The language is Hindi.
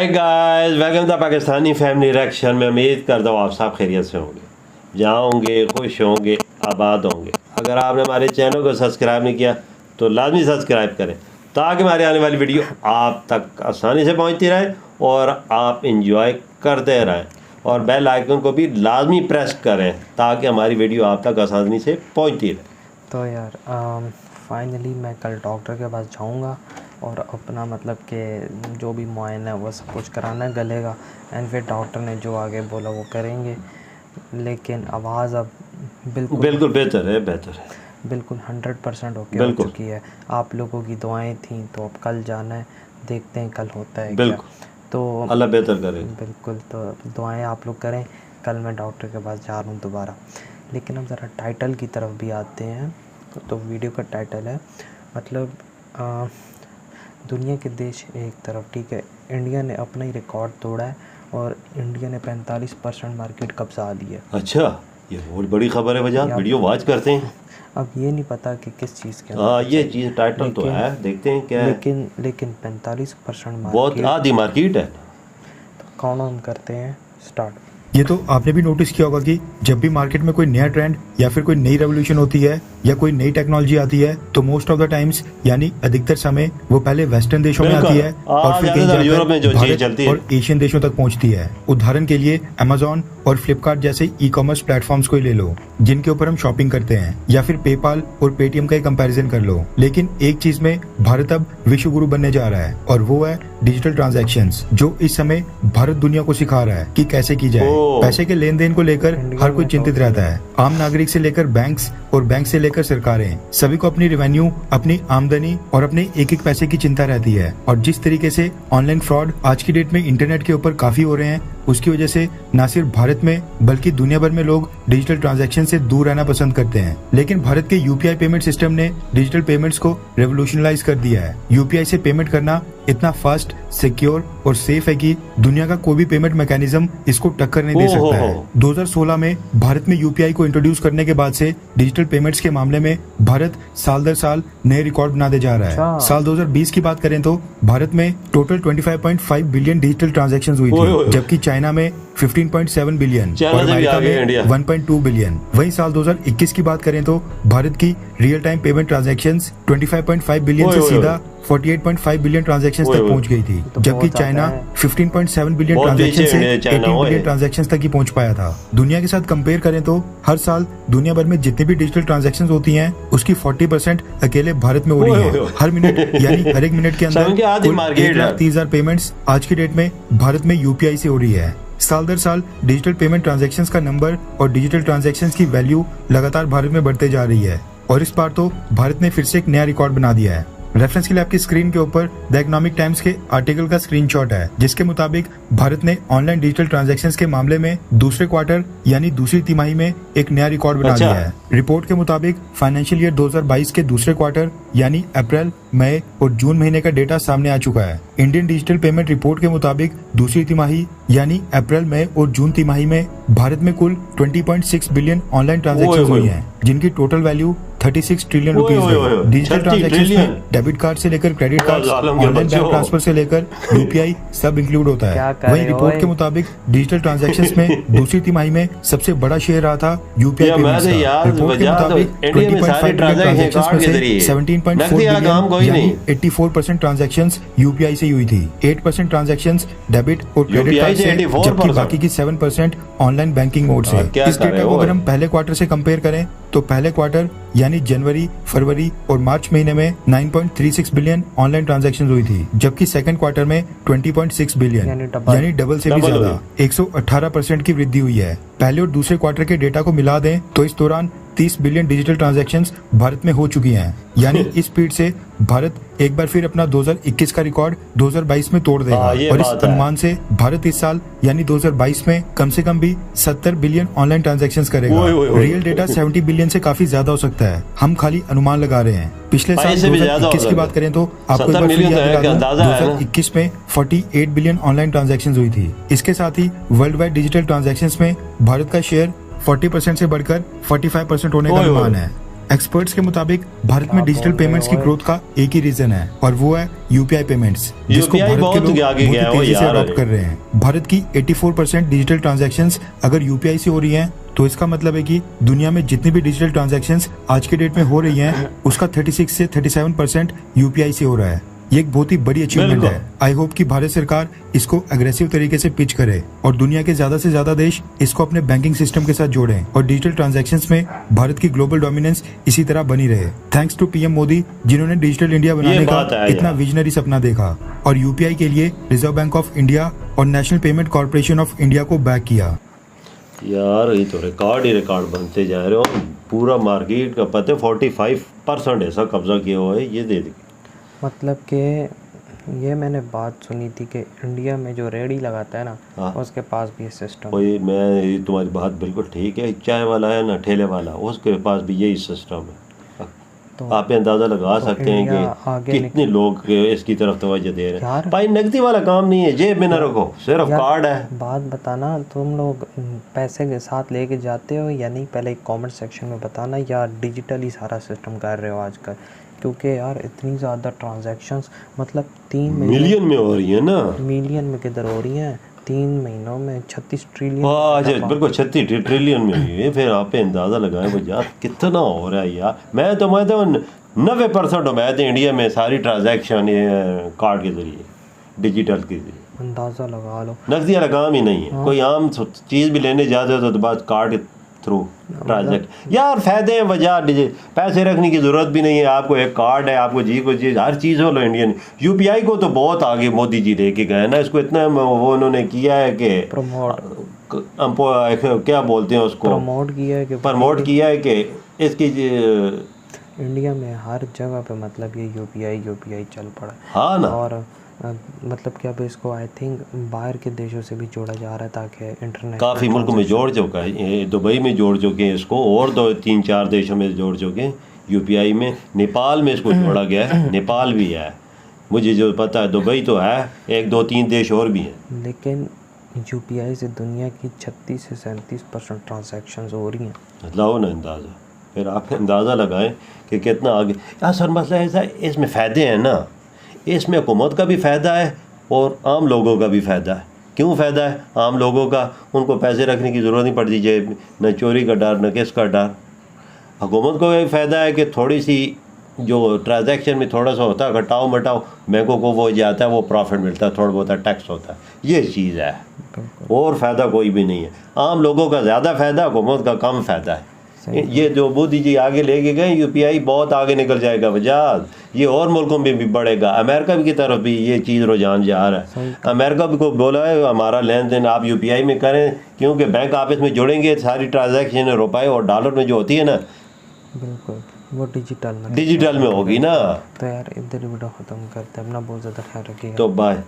Hi guys, welcome to Pakistani family reaction में। उम्मीद करता हूँ आप सब खैरियत से होंगे, जहाँ होंगे खुश होंगे, आबाद होंगे। अगर आपने हमारे चैनल को सब्सक्राइब नहीं किया तो लाजमी सब्सक्राइब करें ताकि हमारी आने वाली वीडियो आप तक आसानी से पहुँचती रहे और आप इंजॉय करते रहें। और बेल आइकन को भी लाजमी प्रेस करें ताकि हमारी वीडियो आप तक आसानी से पहुँचती रहे। तो यार फाइनली मैं कल डॉक्टर के पास जाऊंगा और अपना मतलब कि जो भी मुआयना है वो सब कुछ कराना है गले का। एंड फिर डॉक्टर ने जो आगे बोला वो करेंगे। लेकिन आवाज़ अब बिल्कुल बेहतर है बिल्कुल 100% ओके हो चुकी है। आप लोगों की दुआएं थी तो अब कल जाना है, देखते हैं कल होता है क्या। तो अल्लाह बेहतर करे। बिल्कुल, तो दुआएं आप लोग करें। कल मैं डॉक्टर के पास जा रहा हूँ दोबारा। लेकिन हम ज़रा टाइटल की तरफ भी आते हैं। तो वीडियो का टाइटल है मतलब दुनिया के देश एक तरफ, ठीक है। इंडिया ने अपना ही रिकॉर्ड तोड़ा है और इंडिया ने 45% मार्केट कब्जा लिया है। अच्छा, ये बहुत बड़ी खबर है भैया, वीडियो वॉच करते हैं। अब ये नहीं पता कि किस चीज़ के ये चीज़ टाइटल तो है, देखते हैं क्या है। लेकिन 45% बहुत आधी मार्केट है। तो काउंट करते हैं, स्टार्ट। ये तो आपने भी नोटिस किया होगा कि जब भी मार्केट में कोई नया ट्रेंड या फिर कोई नई रेवोल्यूशन होती है या कोई नई टेक्नोलॉजी आती है तो मोस्ट ऑफ द टाइम्स यानी अधिकतर समय वो पहले वेस्टर्न देशों में आती है और फिर कहीं जाकर यूरोप में जो चीज चलती है और एशियन देशों तक पहुंचती है। उदाहरण के लिए अमेजोन और फ्लिपकार्ट जैसे ई कॉमर्स प्लेटफॉर्म्स को ही ले लो जिनके ऊपर हम शॉपिंग करते हैं, या फिर पेपाल और पेटीएम का कंपैरिजन कर लो। लेकिन एक चीज में भारत अब विश्व गुरु बनने जा रहा है और वो है डिजिटल ट्रांजैक्शंस, जो इस समय भारत दुनिया को सिखा रहा है कि कैसे की जाए। पैसे के लेन देन को लेकर हर कोई चिंतित रहता है। आम नागरिक से लेकर बैंक्स और बैंक से लेकर सरकारें, सभी को अपनी रेवेन्यू, अपनी आमदनी और अपने एक एक पैसे की चिंता रहती है। और जिस तरीके से ऑनलाइन फ्रॉड आज की डेट में इंटरनेट के ऊपर काफी हो रहे हैं, उसकी वजह से न सिर्फ भारत में बल्कि दुनिया भर में लोग डिजिटल ट्रांजैक्शन से दूर रहना पसंद करते हैं। लेकिन भारत के यूपीआई पेमेंट सिस्टम ने डिजिटल पेमेंट्स को रेवोल्यूशनलाइज कर दिया है। यूपीआई से पेमेंट करना इतना फास्ट, सिक्योर और सेफ है कि दुनिया का कोई भी पेमेंट मैकेनिज्म इसको टक्कर नहीं दे सकता है। 2016 में भारत में यूपीआई को इंट्रोड्यूस करने के बाद से डिजिटल पेमेंट्स के मामले में भारत साल दर साल नए रिकॉर्ड बनाते जा रहा है। साल 2020 की बात करें तो भारत में टोटल 25.5 बिलियन डिजिटल ट्रांजैक्शंस हुई थी, जबकि चाइना में 15.7 बिलियन और अमेरिका में 1.2 बिलियन। वहीं साल 2021 की बात करें तो भारत की real time payment transactions 25.5 billion से सीधा 48.5 बिलियन ट्रांजैक्शंस तक पहुंच गई थी, जबकि चाइना 15.7 बिलियन ट्रांजैक्शन से 18 बिलियन ट्रांजैक्शंस तक ही पहुंच पाया था। दुनिया के साथ कंपेयर करें तो हर साल दुनिया भर में जितनी भी डिजिटल ट्रांजैक्शंस होती हैं उसकी 40% अकेले भारत में हो रही है। हर मिनट यानी हर एक मिनट के अंदर 1,30,000 पेमेंट्स आज की डेट में भारत में यूपीआई से हो रही है। साल दर साल डिजिटल पेमेंट ट्रांजैक्शंस का नंबर और डिजिटल ट्रांजैक्शंस की वैल्यू लगातार भारत में बढ़ते जा रही है और इस बार तो भारत ने फिर से एक नया रिकॉर्ड बना दिया है। रेफरेंस के लिए आपकी स्क्रीन के ऊपर द इकोनॉमिक टाइम्स के आर्टिकल का स्क्रीनशॉट है, जिसके मुताबिक भारत ने ऑनलाइन डिजिटल ट्रांजैक्शंस के मामले में दूसरे क्वार्टर यानी दूसरी तिमाही में एक नया रिकॉर्ड बना दिया है। रिपोर्ट के मुताबिक फाइनेंशियल ईयर 2022 के दूसरे क्वार्टर यानी अप्रैल, मई और जून महीने का डेटा सामने आ चुका है। इंडियन डिजिटल पेमेंट रिपोर्ट के मुताबिक दूसरी तिमाही यानी अप्रैल, मई और जून तिमाही में भारत में कुल 20.6 बिलियन ऑनलाइन ट्रांजैक्शंस हुई हैं, जिनकी टोटल वैल्यू 36 ट्रिलियन रुपीस है। डिजिटल ट्रांजैक्शंस में डेबिट कार्ड से लेकर credit card, online bank transfer से लेकर यूपीआई सब इंक्लूड होता है। वहीं रिपोर्ट के मुताबिक डिजिटल ट्रांजैक्शंस में दूसरी तिमाही में सबसे बड़ा शेयर रहा था यूपीआई पेमेंट्स का। रिपोर्ट के मुताबिक 20.5 बिलियन ट्रांजैक्शंस में से 17.4 बिलियन यानी 84% ट्रांजैक्शंस यूपीआई से हुई थी। 8% ट्रांजैक्शंस डेबिट और क्रेडिट कार्ड से, जबकि बाकी की 7% ऑनलाइन बैंकिंग मोड से। इस डेटा को अगर हम पहले क्वार्टर से कंपेयर करें तो पहले क्वार्टर यानी जनवरी, फरवरी और मार्च महीने में 9.36 बिलियन ऑनलाइन ट्रांजैक्शंस हुई थी, जबकि सेकंड क्वार्टर में 20.6 बिलियन यानी डबल से भी ज्यादा 118% की वृद्धि हुई है। पहले और दूसरे क्वार्टर के डेटा को मिला दें तो इस दौरान 30 बिलियन डिजिटल ट्रांजैक्शंस भारत में हो चुकी हैं। यानी इस स्पीड से भारत एक बार फिर अपना 2021 का रिकॉर्ड 2022 में तोड़ देगा और इस अनुमान से भारत इस साल यानी 2022 में कम से कम भी 70 बिलियन ऑनलाइन ट्रांजैक्शंस करेगा। रियल डेटा 70 बिलियन से काफी ज्यादा हो सकता है, हम खाली अनुमान लगा रहे हैं। पिछले साल 2021 की बात करें तो आपको 2021 में 48 बिलियन ऑनलाइन ट्रांजैक्शंस हुई थी। इसके साथ ही वर्ल्ड वाइड डिजिटल ट्रांजैक्शंस में भारत का शेयर 40% से बढ़कर 45% होने का अनुमान है। एक्सपर्ट्स के मुताबिक भारत में डिजिटल पेमेंट्स की ग्रोथ का एक ही रीजन है और वो है यूपीआई पेमेंट्स, जिसको UPI भारत के बहुत लोग आगे गया है बहुत वो तेजी से यार। अडॉप्ट कर रहे हैं। भारत की 84% डिजिटल ट्रांजैक्शंस अगर यूपीआई से हो रही हैं तो इसका मतलब है कि दुनिया में जितनी भी डिजिटल ट्रांजैक्शंस आज के डेट में हो रही हैं उसका 36 से 37% यूपीआई से हो रहा है। ये एक बहुत ही बड़ी अचीवमेंट बिल्कुल। है। आई होप कि भारत सरकार इसको अग्रेसिव तरीके से पिच करे और दुनिया के ज्यादा से ज्यादा देश इसको अपने बैंकिंग सिस्टम के साथ जोड़ें और डिजिटल ट्रांजैक्शंस में भारत की ग्लोबल डोमिनेंस इसी तरह बनी रहे। थैंक्स टू पीएम मोदी, जिन्होंने डिजिटल इंडिया बनाने बात का है इतना यार। विजनरी सपना देखा और यूपीआई के लिए रिजर्व बैंक ऑफ इंडिया और national payment corporation of India को बैक किया। यार ये तो रिकॉर्ड ही रिकॉर्ड बनते जा रहे हो। पूरा मार्केट का पता है 45% ऐसा कब्जा किया हुआ है, ये दे दी। मतलब कि ये मैंने बात सुनी थी कि इंडिया में जो रेडी लगाता है ना, हाँ। उसके पास भी ये सिस्टम है। कोई ये तुम्हारी बात बिल्कुल ठीक है। चाय वाला है ना ठेले वाला, उसके पास भी यही सिस्टम है। तो आप अंदाज़ा लगा सकते हैं इंडिया कि आगे कितने लोग इसकी तरफ तवज्जो दे रहे हैं। यार- भाई नकदी वाला काम नहीं है, जेब में ना रखो, सिर्फ यार, कार्ड है। बात बताना, तुम लोग पैसे के साथ लेके जाते हो या नहीं, पहले कमेंट सेक्शन में बताना, या डिजिटली सारा सिस्टम कर रहे हो आजकल? क्योंकि यार इतनी ज़्यादा ट्रांजैक्शंस, मतलब 3 महीने मिलियन में हो रही है ना। मिलियन में किधर हो रही हैं, 3 महीनों में 36 ट्रिलियन। अच्छा बिल्कुल 36 ट्रिलियन में हुई है। फिर आप पे अंदाज़ा लगाएं वो यार कितना हो रहा है यार। मैं तो 90% उम्मीद है इंडिया में सारी ट्रांजैक्शन कार्ड के ज़रिए, डिजिटल के ज़रिए। अंदाज़ा लगा लो। नकदी वाला काम ही नहीं है। कोई आम चीज़ भी लेने जाते हो तो बस कार्ड के थ्रू ट्रांजैक्शन। यार फ़ायदे हैं वजह, पैसे रखने की ज़रूरत भी नहीं है। आपको एक कार्ड है, आपको जी को चीज़ हर चीज़ हो लो। इंडियन यूपीआई को तो बहुत आगे मोदी जी लेके गए ना। इसको इतना वो उन्होंने किया है कि क्या बोलते हैं उसको, प्रमोट किया है कि प्रमोट किया है कि इसकी इंडिया में हर जगह पे मतलब ये यूपीआई चल पड़ा है। हाँ ना। और मतलब कि अब इसको आई थिंक बाहर के देशों से भी जोड़ा जा रहा है ताकि इंटरनेशनल काफ़ी मुल्कों में जोड़ चुका है। ये दुबई में जोड़ चुके हैं इसको, और 2-3-4 देशों में जोड़ चुके हैं यूपीआई में। नेपाल में इसको जोड़ा गया है, नेपाल भी है मुझे जो पता है। दुबई तो है, 1-2-3 देश और भी हैं। लेकिन यूपीआई से दुनिया की 36 से 37% ट्रांजैक्शंस हो रही हैं। लाओ ना अंदाज़ा, फिर आप अंदाज़ा लगाएं कि कितना आगे। असल मसला ऐसा, इसमें फ़ायदे हैं ना, इसमें हुकूमत का भी फ़ायदा है और आम लोगों का भी फ़ायदा है। क्यों फ़ायदा है आम लोगों का? उनको पैसे रखने की ज़रूरत नहीं पड़ती जेब में, न चोरी का डर न किसका डर। हुकूमत को भी फ़ायदा है कि थोड़ी सी जो ट्रांजैक्शन में थोड़ा सा होता है घटाओ मटाओ, बैंकों को वो जाता है, वो प्रॉफिट मिलता है, थोड़ा बहुत टैक्स होता है। ये चीज़ है, और फ़ायदा कोई भी नहीं है। आम लोगों का ज़्यादा फ़ायदा, हुकूमत का कम फ़ायदा है। ये जो मोदी जी आगे लेके गए, यूपीआई बहुत आगे निकल जाएगा वजाद। ये और मुल्कों में भी बढ़ेगा, अमेरिका की तरफ भी ये चीज़ रुझान जा रहा है। अमेरिका भी को बोला है हमारा लेन देन आप यूपीआई में करें, क्योंकि बैंक आपस में जुड़ेंगे, सारी ट्रांजैक्शन रुपए और डॉलर में जो होती है ना, बिल्कुल वो डिजिटल में होगी ना। तो यार इधर वीडियो ख़त्म करते हैं। अपना बहुत ज़्यादा ख्याल रखिएगा। तो बाय।